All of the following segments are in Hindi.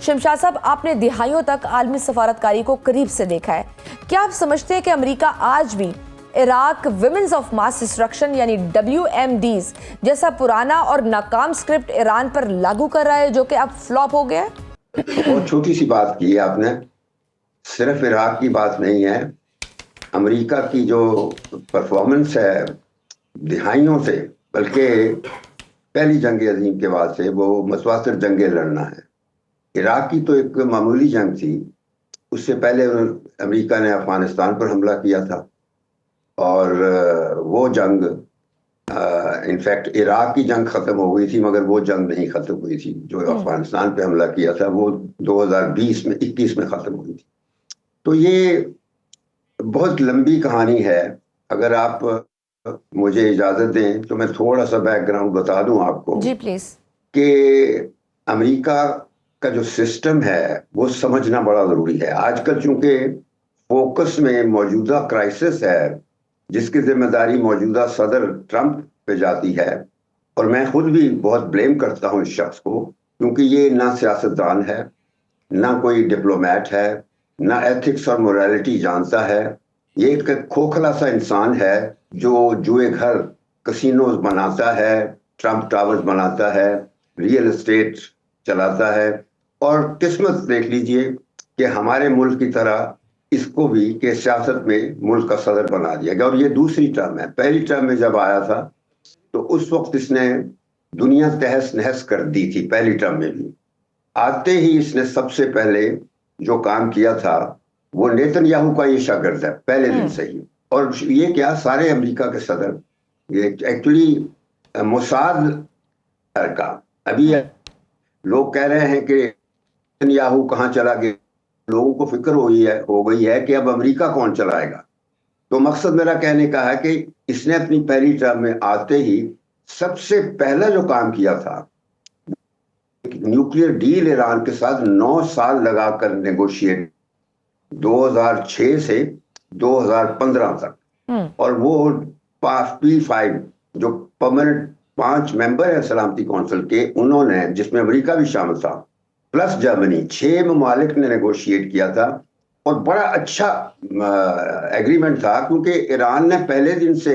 शमशाद साहब, आपने दिहाइयों तक आलमी सफारतकारी को करीब से देखा है। क्या आप समझते हैं कि अमेरिका आज भी Iraq women's of mass destruction यानी WMDs जैसा पुराना और नाकाम स्क्रिप्ट ईरान पर लागू कर रहा है, जो कि अब फ्लॉप हो गया है? बहुत छोटी सी बात की है आपने। सिर्फ इराक की बात नहीं है, अमेरिका की जो परफॉर्मेंस है दिहाइयों से, बल्कि पहली जंग अजीम के बाद से वो मसवासिर जंगें लड़ना है। इराक की तो एक मामूली जंग थी, उससे पहले अमेरिका ने अफगानिस्तान पर हमला किया था और वो जंग इनफैक्ट इराक की जंग खत्म हो गई थी, मगर वो जंग नहीं खत्म हुई थी। जो अफगानिस्तान पे हमला किया था वो 2020 में 21 में खत्म हुई थी। तो ये बहुत लंबी कहानी है। अगर आप मुझे इजाजत दें तो मैं थोड़ा सा बैकग्राउंड बता दूं आपको। जी प्लीज। कि अमेरिका का जो सिस्टम है वो समझना बड़ा जरूरी है। आजकल चूंकि फोकस में मौजूदा क्राइसिस है जिसकी जिम्मेदारी मौजूदा सदर ट्रंप पे जाती है, और मैं खुद भी बहुत ब्लेम करता हूं इस शख्स को, क्योंकि ये ना सियासतदान है, ना कोई डिप्लोमेट है, ना एथिक्स और मोरालिटी जानता है। ये एक खोखला सा इंसान है जो जुए घर कसिनोज बनाता है, ट्रंप टावर्स बनाता है, रियल एस्टेट चलाता है। और किस्मत देख लीजिए कि हमारे मुल्क की तरह इसको भी के सियासत में मुल्क का सदर बना दिया गया। और ये दूसरी टर्म है। पहली टर्म में जब आया था तो उस वक्त इसने दुनिया तहस नहस कर दी थी। पहली टर्म में भी आते ही इसने सबसे पहले जो काम किया था वो नेतन्याहू का ये शागिर्द है पहले दिन से ही। और ये क्या, सारे अमेरिका के सदर, ये एक्चुअली मोसाद का। अभी लोग कह रहे हैं कि नेतन्याहू कहाँ चला गया, लोगों को फिक्र हो गई है कि अब अमेरिका कौन चलाएगा। तो मकसद मेरा कहने का है कि इसने अपनी पहली टर्म में आते ही सबसे पहला जो काम किया था, न्यूक्लियर डील ईरान के साथ 9 साल लगाकर नेगोशिएट 2006 से 2015 तक। और वो P5 जो परमानेंट 5 मेंबर है सलामती कौंसिल के, उन्होंने, जिसमें अमेरिका भी शामिल था प्लस जर्मनी, 6 ममालिक ने नेगोशिएट किया था। और बड़ा अच्छा एग्रीमेंट था, क्योंकि ईरान ने पहले दिन से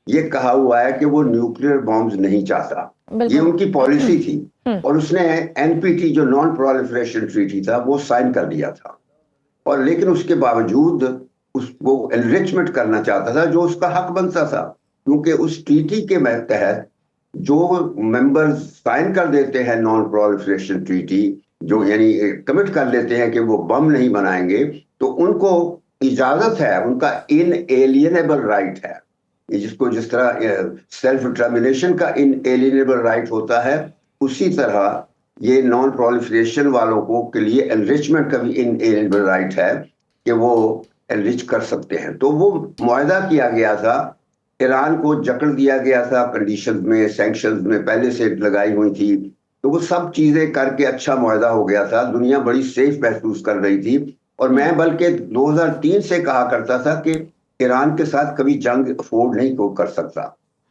ये कहा हुआ है कि वो न्यूक्लियर बॉम्ब्स नहीं चाहता, ये उनकी पॉलिसी थी। और उसने NPT जो नॉन प्रोलिफरेशन ट्रीटी था वो साइन कर लिया था। और लेकिन उसके बावजूद उसको एनरिचमेंट करना चाहता था, जो उसका हक बनता था, क्योंकि उस ट्रीटी के तहत जो मेंबर्स साइन कर देते हैं नॉन प्रोलिफरेशन ट्रीटी, जो यानी कमिट कर लेते हैं कि वो बम नहीं बनाएंगे, तो उनको इजाजत है, उनका इनएलिएनेबल राइट है, जिसको जिस तरह सेल्फ डिटर्मिनेशन का इनएलिएनेबल राइट होता है, उसी तरह ये नॉन प्रोलिफरेशन वालों को के लिए एनरिचमेंट का भी इनएलिएनेबल राइट है कि वो एनरिच कर सकते हैं। तो वो मुआहदा किया गया था, ईरान को जकड़ दिया गया था, कंडीशंस में, सैंक्शंस में पहले से लगाई हुई थी। तो वो सब चीजें करके अच्छा मुआहदा हो गया था, दुनिया बड़ी सेफ महसूस कर रही थी। और मैं बल्कि 2003 से कहा करता था कि ईरान के साथ कभी जंग अफोर्ड नहीं कर सकता,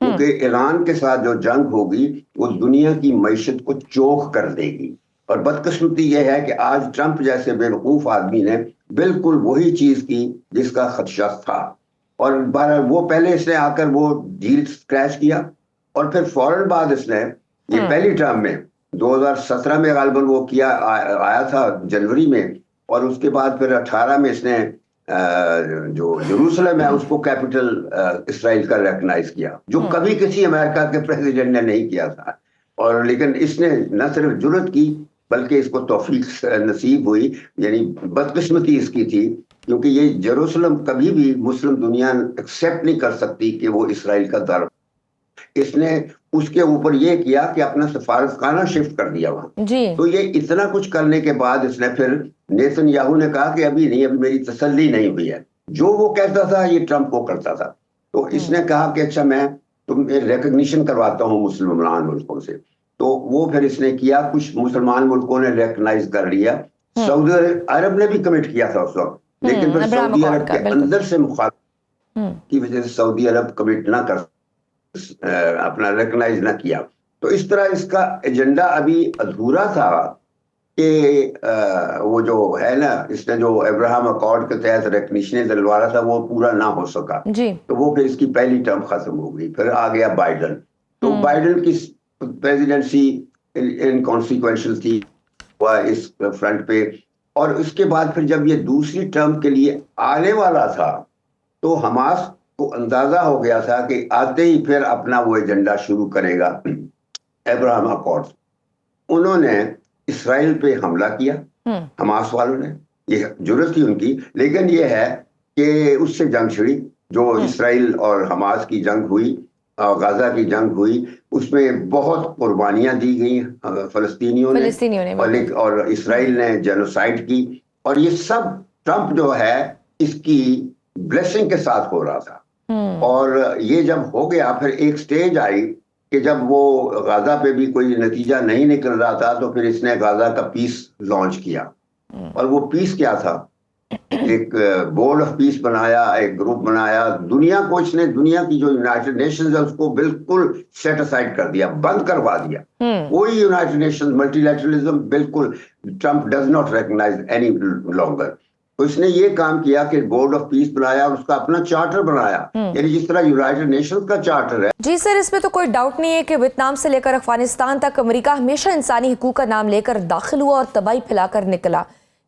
क्योंकि ईरान के साथ जो जंग होगी वो दुनिया की मईशत को चोख कर देगी। और बदकिस्मती यह है कि आज ट्रंप जैसे बेवकूफ आदमी ने बिल्कुल वही चीज की जिसका खदशा था। और वो पहले इसने आकर वो डील क्रैश किया, और फिर फौरन बाद इसने ये पहली टर्म में 2017 में गालिबन वो किया, आया था जनवरी में, और उसके बाद फिर 18 में इसने जो जेरूसलम है उसको कैपिटल इसराइल का रिकॉग्नाइज किया, जो कभी किसी अमेरिका के प्रेसिडेंट ने नहीं किया था। और लेकिन इसने न सिर्फ जुर्रत की बल्कि इसको तौफीक नसीब हुई, यानी बदकिस्मती इसकी थी, क्योंकि ये जेरूसलम कभी भी मुस्लिम दुनिया एक्सेप्ट नहीं कर सकती कि वो इसराइल का दर। इसने उसके ऊपर ये किया कि अपना सफारतखाना शिफ्ट कर दिया वहां। तो ये इतना कुछ करने के बाद इसने फिर नेतन्याहू ने कहा कि अभी नहीं, अभी मेरी तसल्ली नहीं हुई है। जो वो कहता था ये ट्रंप को करता था। तो इसने कहा कि अच्छा मैं तुम रिकग्निशन करवाता हूँ मुसलमान मुल्कों से। तो वो फिर इसने किया, कुछ मुसलमान मुल्कों ने रिकग्नाइज कर लिया, सऊदी अरब ने भी कमिट किया था उस वक्त, लेकिन फिर सऊदी अरब के अंदर से मुखालिफ की वजह से सऊदी अरब कमिट ना कर, अपना रिकग्नाइज ना किया। तो इस तरह इसका एजेंडा अभी अधूरा था कि वो जो है ना, इसने जो अब्राहम अकॉर्ड के तहत रिकग्निशन दिलवाया था वो पूरा ना हो सका, जी। तो वो फिर इसकी पहली टर्म खत्म हो गई। फिर आ गया बाइडन, तो बाइडन की प्रेसिडेंसी इनकॉन्सिक्वेंशियल थी इस फ्रंट पे। और उसके बाद फिर जब ये दूसरी टर्म के लिए आने वाला था, तो हमास को अंदाजा हो गया था कि आते ही फिर अपना वो एजेंडा शुरू करेगा अब्राहम अकॉर्ड। उन्होंने इसराइल पे हमला किया, हमास वालों ने, ये जुर्रत थी उनकी। लेकिन ये है कि उससे जंग छिड़ी, जो इसराइल और हमास की जंग हुई, गाजा की जंग हुई, उसमें बहुत कुर्बानियां दी गई फलस्तीनियों ने और इसराइल ने जेनोसाइड की। और ये सब ट्रंप जो है इसकी ब्लेसिंग के साथ हो रहा था। और ये जब हो गया, फिर एक स्टेज आई कि जब वो गाजा पे भी कोई नतीजा नहीं निकल रहा था, तो फिर इसने गाजा का पीस लॉन्च किया। और वो पीस क्या था? एक बोर्ड ऑफ पीस बनाया, एक ग्रुप बनाया। दुनिया को इसने, दुनिया की जो यूनाइटेड नेशंस है उसको बिल्कुल सेट असाइड कर दिया, बंद करवा दिया। कोई यूनाइटेड नेशंस मल्टीलैटरलिज्म बिल्कुल, Trump does not recognize any longer. तो इसने ये काम किया कि बोर्ड ऑफ पीस बनाया और उसका अपना चार्टर बनाया, यानी जिस तरह यूनाइटेड नेशंस का चार्टर है। जी सर, इसमें तो कोई डाउट नहीं है कि वियतनाम से लेकर अफगानिस्तान तक अमेरिका हमेशा इंसानी हुकूक का नाम लेकर दाखिल हुआ और तबाही फैलाकर निकला।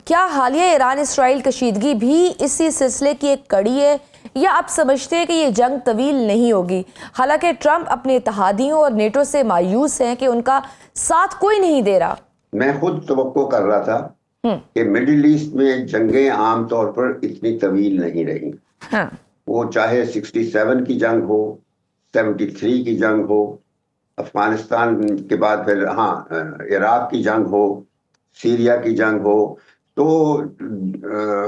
क्या हालिया ईरान इसराइल कशीदगी भी इसी सिलसिले की एक कड़ी है, या आप समझते हैं कि ये जंग तवील नहीं होगी? हालांकि ट्रंप अपने इत्तेहादियों और नेटो से मायूस हैं कि उनका साथ कोई नहीं दे रहा। मैं खुद तवक्को कर रहा था कि मिडिल ईस्ट में जंगें आमतौर पर इतनी तवील नहीं रही। वो चाहे 67 की जंग हो, 73 की जंग हो, अफगानिस्तान के बाद फिर इराक की जंग हो, सीरिया की जंग हो, तो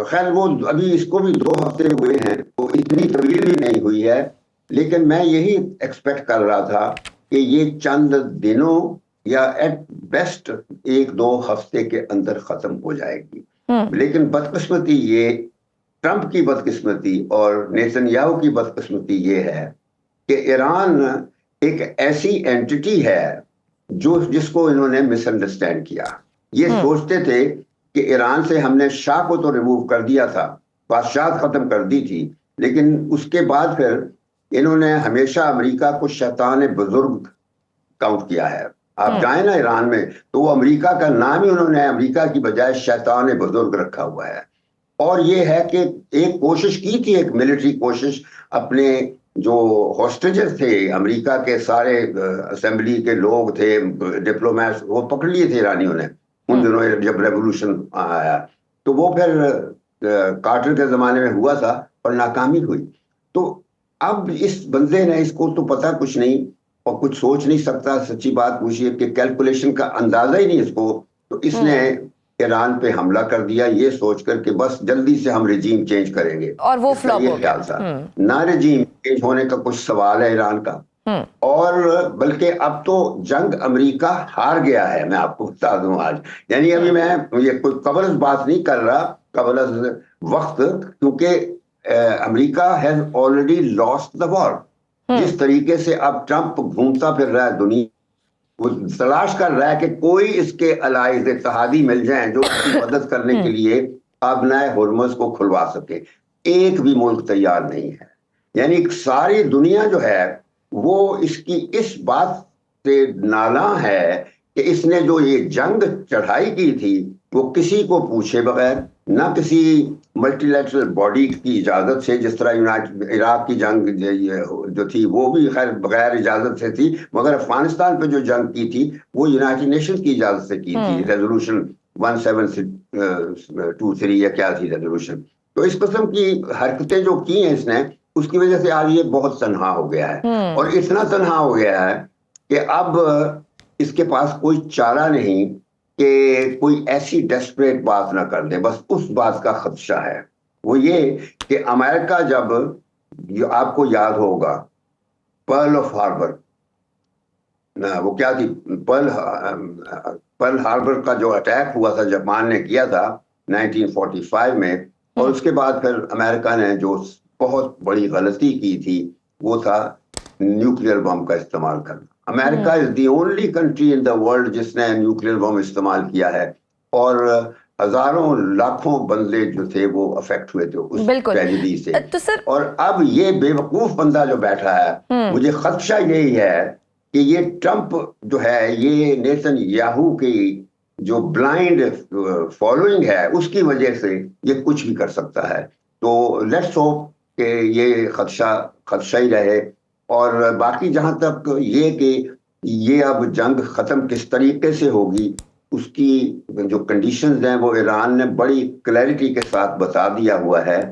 खैर वो अभी इसको भी 2 हफ्ते हुए हैं, तो इतनी तवील भी नहीं हुई है। लेकिन मैं यही एक्सपेक्ट कर रहा था कि ये चंद दिनों या एट बेस्ट 1-2 हफ्ते के अंदर खत्म हो जाएगी। लेकिन बदकिस्मती ये, ट्रंप की बदकिस्मती और नेतन्याहू की बदकिस्मती ये है कि ईरान एक ऐसी एंटिटी है जिसको इन्होंने मिसअंडरस्टैंड किया। ये सोचते थे कि ईरान से हमने शाह को तो रिमूव कर दिया था, बादशाह खत्म कर दी थी, लेकिन उसके बाद फिर इन्होंने हमेशा अमेरिका को शैतान बुजुर्ग काउंट किया है। आप जाए ना ईरान में, तो वो अमेरिका का नाम ही उन्होंने अमेरिका की बजाय शैतान बुजुर्ग रखा हुआ है। और ये है कि एक कोशिश की थी, एक मिलिट्री कोशिश, अपने जो हॉस्टेजेस थे अमेरिका के, सारे असेंबली के लोग थे, डिप्लोमेट्स, वो पकड़ लिए थे ईरानियों ने उन दिनों जब रेवोल्यूशन आया। तो वो फिर कार्टर के जमाने में हुआ था और नाकामी हुई। तो अब इस बंदे ने, इसको तो पता कुछ नहीं और कुछ सोच नहीं सकता, सच्ची बात पूछिए कि कैलकुलेशन का अंदाजा ही नहीं इसको, तो इसने ईरान पे हमला कर दिया ये सोचकर कि बस जल्दी से हम रिजीम चेंज करेंगे, और वो फ्लॉप हो गया। ना रिजीम चेंज होने का कुछ सवाल है ईरान का, और बल्कि अब तो जंग अमेरिका हार गया है, मैं आपको बता दूं आज। यानी अभी मैं ये कोई कबल बात नहीं कर रहा, कबल वक्त, क्योंकि America has already lost the war. जिस तरीके से अब ट्रंप घूमता फिर रहा है दुनिया, वो तलाश कर रहा है कि कोई इसके अलाइज इत्तेहादी मिल जाएं जो उसकी मदद करने के लिए आबनाए हुर्मुज़ को खुलवा सके। एक भी मुल्क तैयार नहीं है। यानी सारी दुनिया जो है वो इसकी इस बात से नाला है कि इसने जो ये जंग चढ़ाई की थी वो किसी को पूछे बगैर, ना किसी मल्टीलैटरल बॉडी की इजाजत से, जिस तरह इराक की जंग जो थी वो भी खैर बगैर इजाजत से थी, मगर अफगानिस्तान पे जो जंग की थी वो यूनाइटेड नेशंस की इजाजत से की थी, रेजोल्यूशन 1723 या क्या थी रेजोल्यूशन। तो इस किस्म की हरकतें जो की हैं इसने, उसकी वजह से आज ये बहुत तन्हा हो गया है। और इतना तन्हा हो गया है कि अब इसके पास कोई चारा नहीं कि कोई ऐसी डेस्परेट बात ना कर दे। बस उस बात का खदशा है, वो ये कि अमेरिका, जब आपको याद होगा पर्ल ऑफ हार्बर, वो क्या थी, पर्ल हार्बर का जो अटैक हुआ था जापान ने किया था 1945 में, और उसके बाद फिर अमेरिका ने जो बहुत बड़ी गलती की थी वो था न्यूक्लियर बम का इस्तेमाल करना। America is the only country in the world जिसने न्यूक्लियर बम इस्तेमाल किया है। और हजारों लाखों बंदे जो थे वो अफेक्ट हुए थे उस बिल्कुल। ट्रेजेडी से। तो सर और अब ये बेवकूफ बंदा जो बैठा है, मुझे खदशा यही है कि ये ट्रंप जो है, ये नेतन्याहू की जो ब्लाइंड फॉलोइंग है उसकी वजह से ये कुछ भी कर सकता है। तो लेट्स होप कि ये खदशा ही रहे। और बाकी जहां तक ये कि ये अब जंग खत्म किस तरीके से होगी, उसकी जो कंडीशंस हैं वो ईरान ने बड़ी क्लैरिटी के साथ बता दिया हुआ है।